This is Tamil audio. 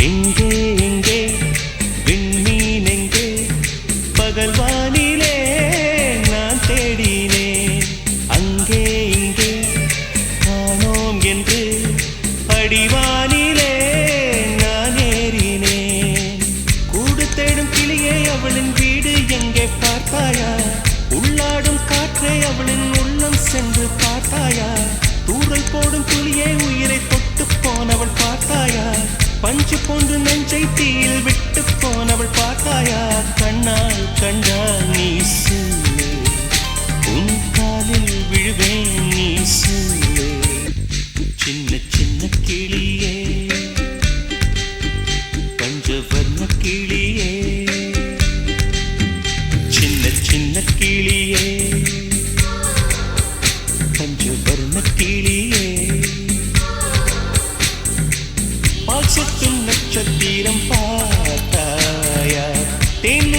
எங்கே எங்கே விண்மீன் எங்கே பகல் வானிலே நான் தேடினேன் அங்கே இங்கே காணோம் என்று அடிவானிலே நான் ஏறினேன் கூடு தேடும் கிளியே அவளின் வீடு எங்கே பார்த்தாயா உள்ளாடும் காற்றே அவளின் உள்ளம் சென்று பார்த்தாயா தூரல் போடும் துளியே உயிரை தொட்டு போனவள் பார்த்தாயா பஞ்சு போன்று நெஞ்சை தீயில் விட்டு போனவள் பார்த்தாயா கண்ணால் கண்டால் நீ சொல்லு உன் காலில் விழுவேன் நீ சொல்லு சின்ன சின்ன கிளியே பஞ்சவர்ண கிளியே சின்ன சின்ன கிளியே பஞ்சவர்ண கிளியே பால் சொட்டும் நட்சத்திரம் பார்த்தாயா தேன்